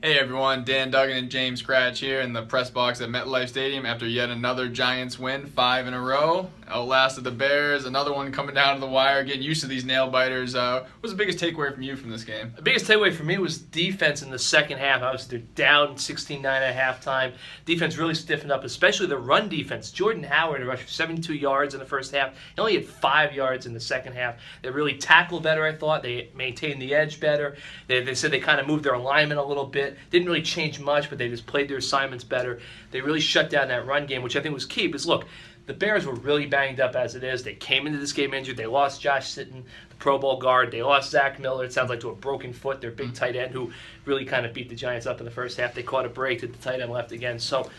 Hey everyone, Dan Duggan and James Kratch here in the press box at MetLife Stadium after yet another Giants win, 5 in a row. Outlasted the Bears, another one coming down to the wire, getting used to these nail biters. What was the biggest takeaway from you from this game? The biggest takeaway for me was defense in the second half. Obviously, they're down 16-9 at halftime. Defense really stiffened up, especially the run defense. Jordan Howard rushed for 72 yards in the first half. He only had 5 yards in the second half. They really tackled better, I thought. They maintained the edge better. They said they kind of moved their alignment a little bit. Didn't really change much, but they just played their assignments better. They really shut down that run game, which I think was key. Because, look, the Bears were really banged up as it is. They came into this game injured. They lost Josh Sitton, the Pro Bowl guard. They lost Zach Miller, it sounds like, to a broken foot, their big tight end, who really kind of beat the Giants up in the first half. They caught a break that the tight end left again. So,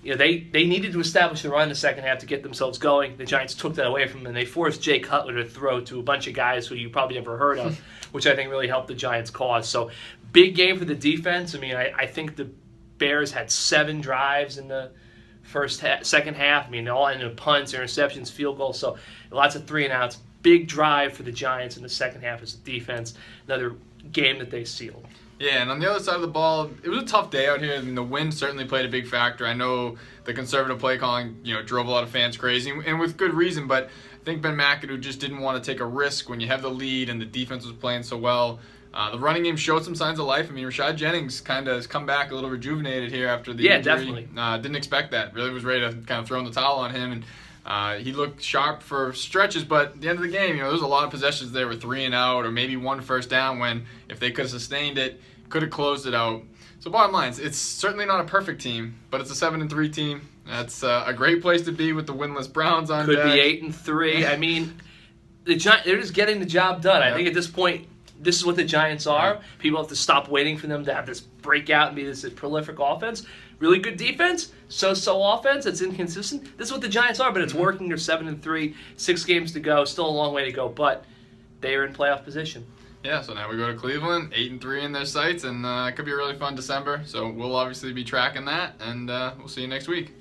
they needed to establish the run in the second half to get themselves going. The Giants took that away from them, and they forced Jay Cutler to throw to a bunch of guys who you probably never heard of, which I think really helped the Giants' cause. So, big game for the defense. I think the Bears had 7 drives in the second half. All ended in punts, interceptions, field goals. So, lots of 3-and-outs. Big drive for the Giants in the second half as a defense. Another game that they sealed. Yeah, and on the other side of the ball, it was a tough day out here. The wind certainly played a big factor. I know the conservative play calling, drove a lot of fans crazy, and with good reason, but I think Ben McAdoo just didn't want to take a risk when you have the lead and the defense was playing so well. The running game showed some signs of life. Rashad Jennings kind of has come back a little rejuvenated here after the injury. Definitely. Didn't expect that. Really was ready to kind of throw in the towel on him, and he looked sharp for stretches, but at the end of the game, there was a lot of possessions there with 3 and out or maybe 1 first down when, if they could have sustained it, could have closed it out. So bottom line, it's certainly not a perfect team, but it's a 7-3 team. That's a great place to be with the winless Browns on Could deck. be 8-3. They're just getting the job done. Yep. I think at this point, this is what the Giants are. Yep. People have to stop waiting for them to have this breakout and be this prolific offense. Really good defense, so-so offense. It's inconsistent. This is what the Giants are, but it's working. They're 7-3, 6 games to go. Still a long way to go, but they are in playoff position. Yeah, so now we go to Cleveland, 8-3 in their sights, and it could be a really fun December. So we'll obviously be tracking that, and we'll see you next week.